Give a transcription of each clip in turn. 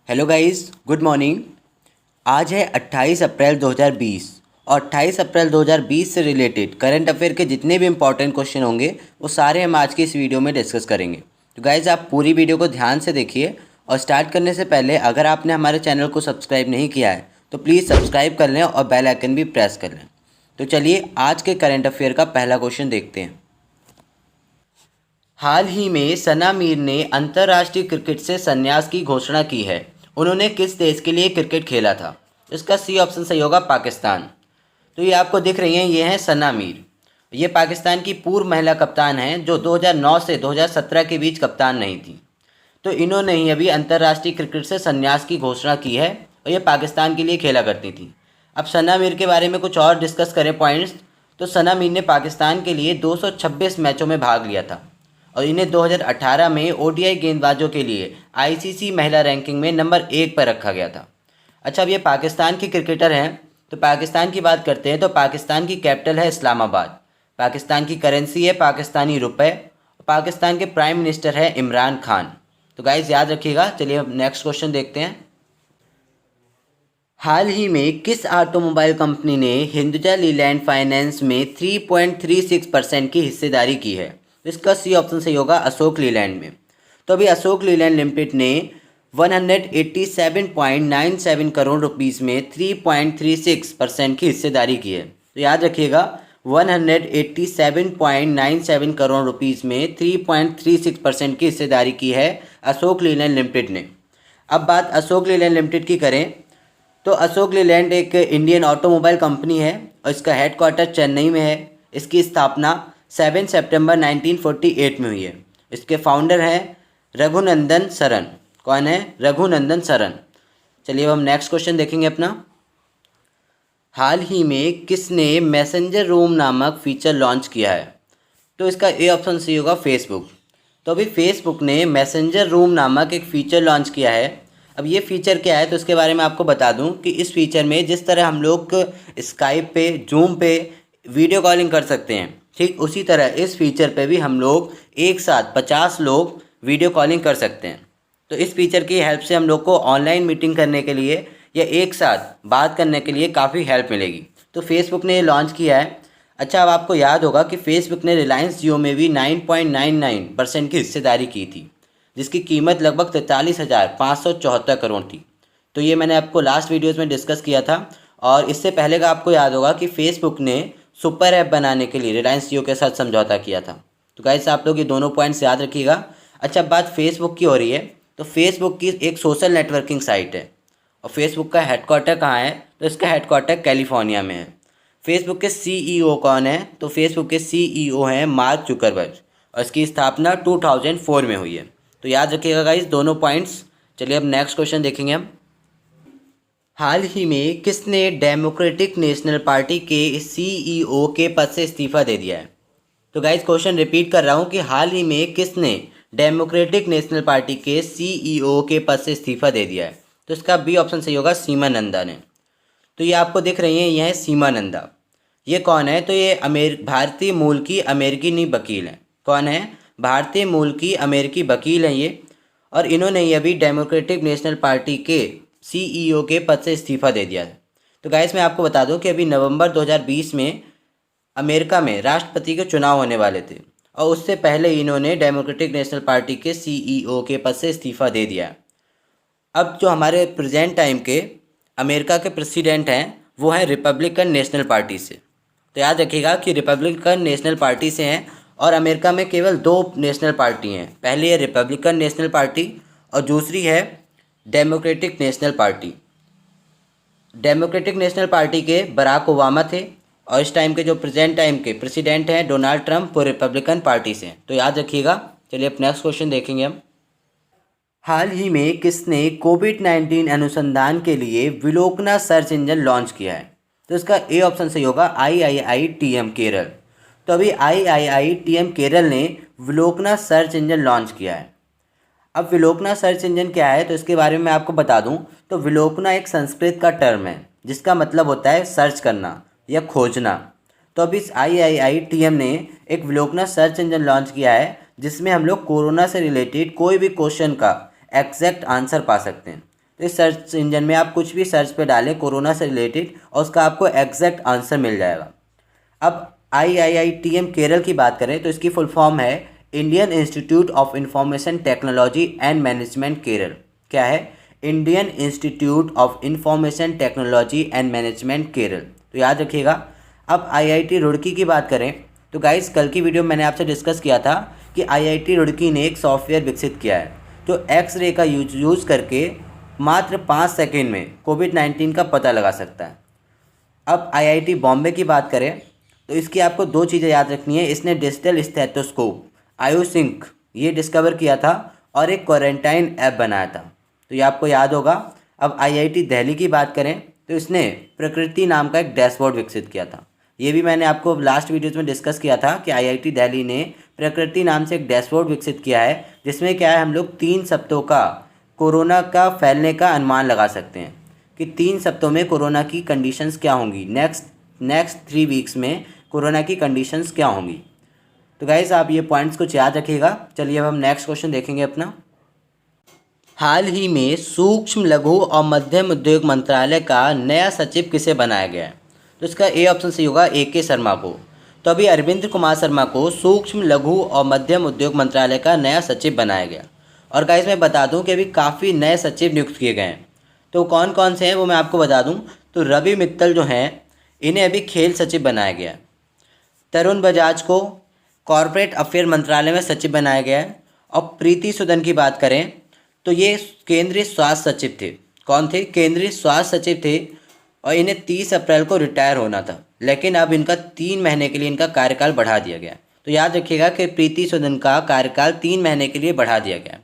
Hello guys, good morning. आज है 28 अप्रैल 2020 और 28 अप्रैल 2020 से रिलेटेड करंट अफेयर के जितने भी इंपॉर्टेंट क्वेश्चन होंगे वो सारे हम आज की इस वीडियो में डिस्कस करेंगे। तो गाइस, आप पूरी वीडियो को ध्यान से देखिए और स्टार्ट करने से पहले अगर आपने हमारे चैनल को सब्सक्राइब नहीं किया है तो प्लीज़ सब्सक्राइब कर लें और बेल आइकन भी प्रेस कर लें। तो चलिए आज के करंट अफेयर का पहला क्वेश्चन देखते हैं। हाल ही में सना मीर ने अंतर्राष्ट्रीय क्रिकेट से संन्यास की घोषणा की है। उन्होंने किस देश के लिए क्रिकेट खेला था? इसका सी ऑप्शन सही होगा, पाकिस्तान। तो ये आपको दिख रही हैं, ये हैं सना मीर। ये पाकिस्तान की पूर्व महिला कप्तान हैं जो 2009 से 2017 के बीच कप्तान नहीं थी। तो इन्होंने ही अभी अंतर्राष्ट्रीय क्रिकेट से संन्यास की घोषणा की है और ये पाकिस्तान के लिए खेला करती थी। अब सना मीर के बारे में कुछ और डिस्कस करें पॉइंट्स, तो सना मीर ने पाकिस्तान के लिए 226 मैचों में भाग लिया था और इन्हें 2018 में ओडीआई गेंदबाजों के लिए आईसीसी महिला रैंकिंग में नंबर 1 पर रखा गया था। अच्छा, अब ये पाकिस्तान की क्रिकेटर हैं, तो पाकिस्तान की बात करते हैं। तो पाकिस्तान की कैपिटल है इस्लामाबाद, पाकिस्तान की करेंसी है पाकिस्तानी रुपए, पाकिस्तान के प्राइम मिनिस्टर है इमरान खान। तो गाइज याद रखिएगा। चलिए अब नेक्स्ट क्वेश्चन देखते हैं। हाल ही में किस ऑटोमोबाइल कंपनी ने हिंदुजा लीलैंड फाइनेंस में 3.36% की हिस्सेदारी की है? इसका सी ऑप्शन सही होगा, अशोक लीलैंड में। तो अभी अशोक लीलैंड लिमिटेड ने 187.97 करोड़ रुपीस में 3.36% की हिस्सेदारी की है। तो याद रखिएगा, 187.97 करोड़ रुपीस में 3.36% की हिस्सेदारी की है अशोक लीलैंड लिमिटेड ने। अब बात अशोक लीलैंड लिमिटेड की करें तो अशोक लीलैंड एक इंडियन ऑटोमोबाइल कंपनी है और इसका हेडक्वार्टर चेन्नई में है। इसकी स्थापना 7 सितंबर 1948 में हुई है। इसके फाउंडर हैं रघुनंदन शरण। कौन है? रघुनंदन शरण। चलिए अब हम नेक्स्ट क्वेश्चन देखेंगे अपना। हाल ही में किसने मैसेंजर रूम नामक फीचर लॉन्च किया है? तो इसका ए ऑप्शन सही होगा, फेसबुक। तो अभी फेसबुक ने मैसेंजर रूम नामक एक फ़ीचर लॉन्च किया है। अब ये फ़ीचर क्या है तो इसके बारे में आपको बता दूं कि इस फीचर में जिस तरह हम लोग स्काइप पे, जूम पे वीडियो कॉलिंग कर सकते हैं, ठीक उसी तरह इस फीचर पे भी हम लोग एक साथ 50 लोग वीडियो कॉलिंग कर सकते हैं। तो इस फीचर की हेल्प से हम लोग को ऑनलाइन मीटिंग करने के लिए या एक साथ बात करने के लिए काफ़ी हेल्प मिलेगी। तो फेसबुक ने ये लॉन्च किया है। अच्छा, अब आपको याद होगा कि फेसबुक ने रिलायंस जियो में भी 9.99% की हिस्सेदारी की थी, जिसकी कीमत लगभग 43,574 करोड़ थी। तो ये मैंने आपको लास्ट वीडियोज़ में डिस्कस किया था। और इससे पहले का आपको याद होगा कि फेसबुक ने सुपर ऐप बनाने के लिए रिलायंस जियो के साथ समझौता किया था। तो गाइस, आप लोग ये दोनों पॉइंट्स याद रखिएगा। अच्छा, बात फेसबुक की हो रही है तो फेसबुक की एक सोशल नेटवर्किंग साइट है और फेसबुक का हेडक्वार्टर कहाँ है? तो इसका हेडक्वार्टर कैलिफोर्निया में है। फेसबुक के सीईओ कौन है? तो फेसबुक के सीईओ हैं मार्क जुकरबर्ग और इसकी स्थापना 2004 में हुई है। तो याद रखिएगा गाइस दोनों पॉइंट्स। चलिए अब नेक्स्ट क्वेश्चन देखेंगे हम। हाल ही में किसने डेमोक्रेटिक नेशनल पार्टी के सीईओ के पद से इस्तीफा दे दिया है? तो गाइस क्वेश्चन रिपीट कर रहा हूँ कि हाल ही में किसने डेमोक्रेटिक नेशनल पार्टी के सीईओ के पद से इस्तीफा दे दिया है? तो इसका बी ऑप्शन सही होगा, सीमा नंदा ने। तो ये आपको दिख रही हैं, ये है सीमा नंदा। ये कौन है? तो ये भारतीय मूल की अमेरिकी वकील हैं। कौन है? भारतीय मूल की अमेरिकी वकील हैं ये। और इन्होंने ये अभी डेमोक्रेटिक नेशनल पार्टी के सीईओ के पद से इस्तीफा दे दिया है। तो गाइस मैं आपको बता दूं कि अभी नवंबर 2020 में अमेरिका में राष्ट्रपति के चुनाव होने वाले थे और उससे पहले इन्होंने डेमोक्रेटिक नेशनल पार्टी के सीईओ के पद से इस्तीफा दे दिया। अब जो हमारे प्रेजेंट टाइम के अमेरिका के प्रेसिडेंट हैं वो हैं रिपब्लिकन नेशनल पार्टी से। तो याद रखिएगा कि रिपब्लिकन नेशनल पार्टी से हैं और अमेरिका में केवल 2 नेशनल पार्टी हैं। पहली है रिपब्लिकन नेशनल पार्टी और दूसरी है democratic national party. Democratic national party के बराक ओबामा थे और इस टाइम के जो प्रेजेंट टाइम के प्रेसिडेंट हैं डोनाल्ड ट्रंप, वो रिपब्लिकन पार्टी से हैं। तो याद रखिएगा। चलिए अब नेक्स्ट क्वेश्चन देखेंगे हम। हाल ही में किसने कोविड-19 अनुसंधान के लिए विलोकना सर्च इंजन लॉन्च किया है? तो इसका ए ऑप्शन सही होगा, IIITM केरल। तो अभी IIITM केरल ने विलोकना सर्च इंजन लॉन्च किया है। अब विलोकना सर्च इंजन क्या है तो इसके बारे में मैं आपको बता दूं। तो विलोकना एक संस्कृत का टर्म है जिसका मतलब होता है सर्च करना या खोजना। तो अभी इस IIITM ने एक विलोकना सर्च इंजन लॉन्च किया है जिसमें हम लोग कोरोना से रिलेटेड कोई भी क्वेश्चन का एग्जैक्ट आंसर पा सकते हैं। तो इस सर्च इंजन में आप कुछ भी सर्च पे डालें कोरोना से रिलेटेड और उसका आपको एग्जैक्ट आंसर मिल जाएगा। अब IIITM केरल की बात करें तो इसकी फुल फॉर्म है Indian institute of information technology and management Kerala. क्या है? Indian institute of information technology and management Kerala, तो याद रखिएगा। अब IIT रुड़की की बात करें तो गाइस कल की वीडियो में मैंने आपसे डिस्कस किया था कि IIT रुड़की ने एक सॉफ्टवेयर विकसित किया है जो एक्सरे का यूज़ करके मात्र 5 सेकेंड में कोविड-19 का पता लगा सकता है। अब IIT बॉम्बे की बात करें तो इसकी आपको 2 चीज़ें याद रखनी है। इसने डिजिटल स्टेथोस्कोप आयोसिंक ये डिस्कवर किया था और एक क्वारंटाइन ऐप बनाया था, तो ये आपको याद होगा। अब IIT दिल्ली की बात करें तो इसने प्रकृति नाम का एक डैशबोर्ड विकसित किया था। ये भी मैंने आपको लास्ट वीडियोज़ में डिस्कस किया था कि IIT दिल्ली ने प्रकृति नाम से एक डैशबोर्ड विकसित किया है जिसमें क्या है, हम लोग 3 सप्ताहों का कोरोना का फैलने का अनुमान लगा सकते हैं कि 3 सप्ताहों में कोरोना की कंडीशंस क्या होंगी, नेक्स्ट 3 वीक्स में कोरोना की कंडीशंस क्या होंगी। तो गाइस आप ये पॉइंट्स कुछ याद रखिएगा। चलिए अब हम नेक्स्ट क्वेश्चन देखेंगे अपना। हाल ही में सूक्ष्म लघु और मध्यम उद्योग मंत्रालय का नया सचिव किसे बनाया गया है? तो इसका ए ऑप्शन सही होगा, AK शर्मा को। तो अभी अरविंद कुमार शर्मा को सूक्ष्म लघु और मध्यम उद्योग मंत्रालय का नया सचिव बनाया गया। और गाइस मैं बता दूं कि अभी काफ़ी नए सचिव नियुक्त किए गए हैं, तो कौन कौन से हैं वो मैं आपको बता दूं। तो रवि मित्तल जो हैं इन्हें अभी खेल सचिव बनाया गया है। तरुण बजाज को कॉरपोरेट अफेयर मंत्रालय में सचिव बनाया गया है। और प्रीति सूदन की बात करें तो ये केंद्रीय स्वास्थ्य सचिव थे। कौन थे? केंद्रीय स्वास्थ्य सचिव थे और इन्हें 30 अप्रैल को रिटायर होना था, लेकिन अब इनका 3 महीने के लिए इनका कार्यकाल बढ़ा दिया गया। तो याद रखिएगा कि प्रीति सूदन का कार्यकाल 3 महीने के लिए बढ़ा दिया गया।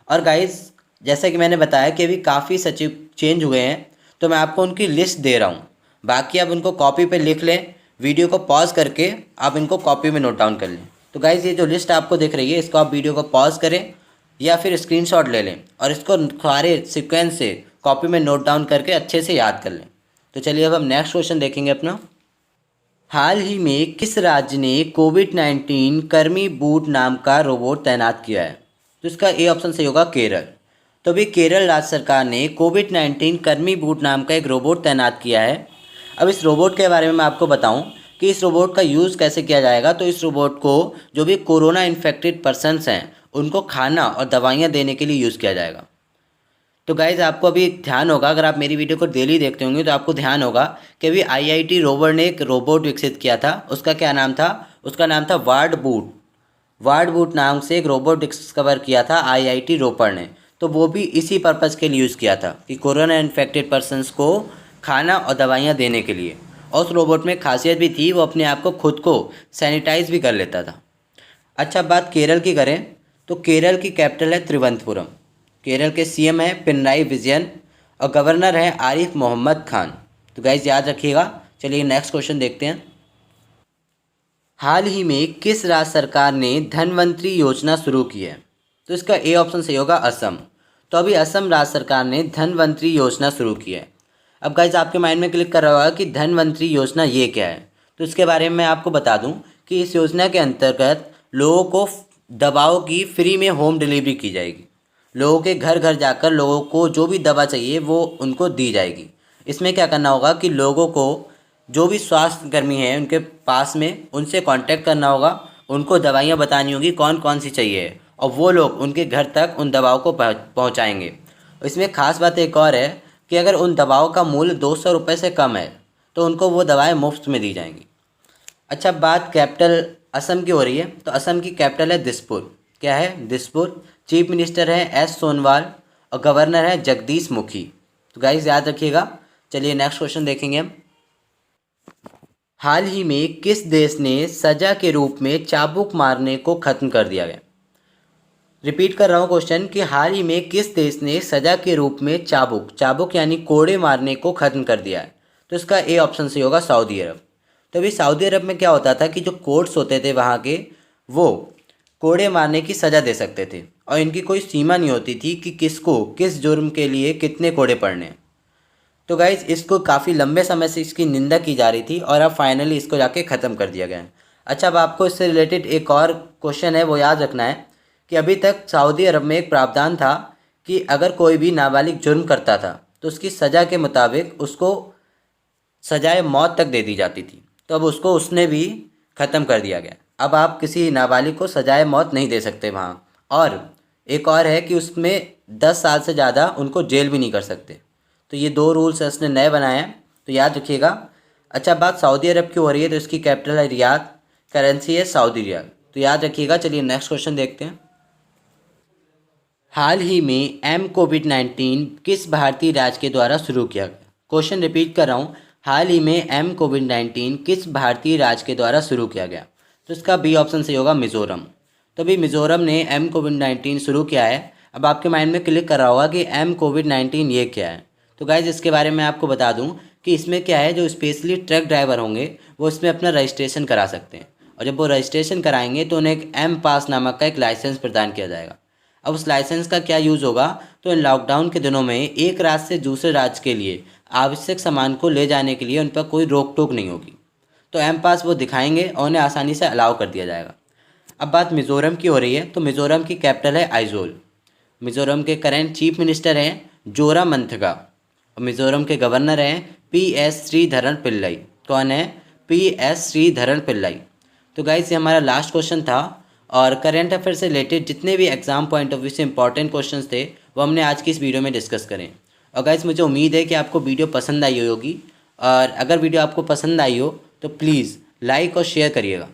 और गाइस जैसा कि मैंने बताया कि अभी काफ़ी सचिव चेंज हुए हैं, तो मैं आपको उनकी लिस्ट दे रहा हूँ, बाकी आप उनको कॉपी पे लिख लें, वीडियो को पॉज करके आप इनको कॉपी में नोट डाउन कर लें। तो गाइस ये जो लिस्ट आपको दिख रही है इसको आप वीडियो को पॉज करें या फिर स्क्रीनशॉट ले लें और इसको सारे सीक्वेंस से कॉपी में नोट डाउन करके अच्छे से याद कर लें। तो चलिए अब हम नेक्स्ट क्वेश्चन देखेंगे अपना। हाल ही में किस राज्य ने कोविड-19 कर्मी बूट नाम का रोबोट तैनात किया है? तो इसका ए ऑप्शन सही होगा, केरल। तो अभी केरल राज्य सरकार ने कोविड-19 कर्मी बूट नाम का एक रोबोट तैनात किया है। अब इस रोबोट के बारे में मैं आपको बताऊं कि इस रोबोट का यूज़ कैसे किया जाएगा। तो इस रोबोट को जो भी कोरोना इन्फेक्टेड पर्सनस हैं उनको खाना और दवाइयाँ देने के लिए यूज़ किया जाएगा। तो गाइज़ आपको अभी ध्यान होगा, अगर आप मेरी वीडियो को डेली देखते होंगे तो आपको ध्यान होगा कि अभी IIT रोवर ने एक रोबोट विकसित किया था। उसका क्या नाम था? उसका नाम था वार्ड बूट नाम से एक रोबोट डिस्कवर किया था IIT रोपड़ ने। तो वो भी इसी पर्पज़ के लिए यूज़ किया था कि कोरोना इन्फेक्टेड पर्सनस को खाना और दवाइयाँ देने के लिए। और उस रोबोट में खासियत भी थी, वो अपने आप को खुद को सैनिटाइज भी कर लेता था। अच्छा बात केरल की करें तो केरल की कैपिटल है त्रिवंतपुरम। केरल के CM हैं पिनराई विजयन और गवर्नर हैं आरिफ मोहम्मद खान। तो गाइज याद रखिएगा। चलिए नेक्स्ट क्वेश्चन देखते हैं। हाल ही में किस राज्य सरकार ने धनवंतरी योजना शुरू की है? तो इसका ए ऑप्शन सही होगा, असम। तो अभी असम राज्य सरकार ने धनवंतरी योजना शुरू की है। अब गाइज आपके माइंड में क्लिक कर रहा होगा कि धनवंतरी योजना ये क्या है। तो इसके बारे में मैं आपको बता दूं कि इस योजना के अंतर्गत लोगों को दवाओं की फ्री में होम डिलीवरी की जाएगी। लोगों के घर घर जाकर लोगों को जो भी दवा चाहिए वो उनको दी जाएगी। इसमें क्या करना होगा कि लोगों को जो भी स्वास्थ्य कर्मी हैं उनके पास में उनसे कांटेक्ट करना होगा, उनको दवाइयाँ बतानी होगी कौन कौन सी चाहिए और वो लोग उनके घर तक उन दवाओं को पहुँचाएँगे। इसमें ख़ास बात एक और है कि अगर उन दवाओं का मूल्य 200 रुपये से कम है तो उनको वो दवाएं मुफ्त में दी जाएंगी। अच्छा बात कैपिटल असम की हो रही है तो असम की कैपिटल है दिसपुर। क्या है? दिसपुर। चीफ मिनिस्टर है S सोनवाल और गवर्नर है जगदीश मुखी। तो गाइस याद रखिएगा। चलिए नेक्स्ट क्वेश्चन देखेंगे हम। हाल ही में किस देश ने सजा के रूप में चाबुक मारने को ख़त्म कर दिया गया? रिपीट कर रहा हूँ क्वेश्चन कि हाल ही में किस देश ने सजा के रूप में चाबुक यानी कोड़े मारने को ख़त्म कर दिया है? तो इसका ए ऑप्शन सही होगा, सऊदी अरब। तो अभी सऊदी अरब में क्या होता था कि जो कोर्ट्स होते थे वहाँ के वो कोड़े मारने की सज़ा दे सकते थे और इनकी कोई सीमा नहीं होती थी कि किसको किस जुर्म के लिए कितने कोड़े पड़ने हैं। तो गाइज़ इसको काफ़ी लंबे समय से इसकी निंदा की जा रही थी और अब फाइनली इसको जाके ख़त्म कर दिया गया है। अच्छा अब आपको इससे रिलेटेड एक और क्वेश्चन है वो याद रखना है कि अभी तक सऊदी अरब में एक प्रावधान था कि अगर कोई भी नाबालिग जुर्म करता था तो उसकी सज़ा के मुताबिक उसको सजाए मौत तक दे दी जाती थी। तो अब उसने भी ख़त्म कर दिया गया। अब आप किसी नाबालिग को सजाए मौत नहीं दे सकते वहाँ। और एक और है कि उसमें 10 साल से ज़्यादा उनको जेल भी नहीं कर सकते। तो ये 2 रूल्स उसने नए बनाए हैं, तो याद रखिएगा। अच्छा, बात सऊदी अरब की हो रही है तो इसकी कैपिटल है रियाद, करेंसी है सऊदी रियाल, तो याद रखिएगा। चलिए नेक्स्ट क्वेश्चन देखते हैं। हाल ही में कोविड-19 किस भारतीय राज्य के द्वारा शुरू किया गया? क्वेश्चन रिपीट कर रहा हूँ, हाल ही में कोविड-19 किस भारतीय राज्य के द्वारा शुरू किया गया? तो इसका बी ऑप्शन सही होगा, मिज़ोरम। तो अभी मिज़ोरम ने कोविड-19 शुरू किया है। अब आपके माइंड में क्लिक कर रहा होगा कि कोविड-19 ये क्या है। तो गाइज इसके बारे में आपको बता दूँ कि इसमें क्या है, जो स्पेशली ट्रक ड्राइवर होंगे वो इसमें अपना रजिस्ट्रेशन करा सकते हैं। और जब वो रजिस्ट्रेशन कराएंगे तो उन्हें एक पास नामक का एक लाइसेंस प्रदान किया जाएगा। अब उस लाइसेंस का क्या यूज़ होगा, तो इन लॉकडाउन के दिनों में एक राज्य से दूसरे राज्य के लिए आवश्यक सामान को ले जाने के लिए उन पर कोई रोक टोक नहीं होगी। तो पास वो दिखाएंगे और उन्हें आसानी से अलाउ कर दिया जाएगा। अब बात मिज़ोरम की हो रही है, तो मिज़ोरम की कैपिटल है आइजोल। मिज़ोरम के करेंट चीफ मिनिस्टर हैं जोरामथंगा और मिज़ोरम के गवर्नर हैं PS श्रीधरन पिल्लई। कौन है? PS श्रीधरन पिल्लई। तो गाइस ये हमारा लास्ट क्वेश्चन था। और करेंट अफेयर से रिलेटेड जितने भी एग्जाम पॉइंट ऑफ व्यू से इंपॉर्टेंट क्वेश्चंस थे वो हमने आज की इस वीडियो में डिस्कस करें। और गाइस मुझे उम्मीद है कि आपको वीडियो पसंद आई होगी। और अगर वीडियो आपको पसंद आई हो तो प्लीज़ लाइक और शेयर करिएगा।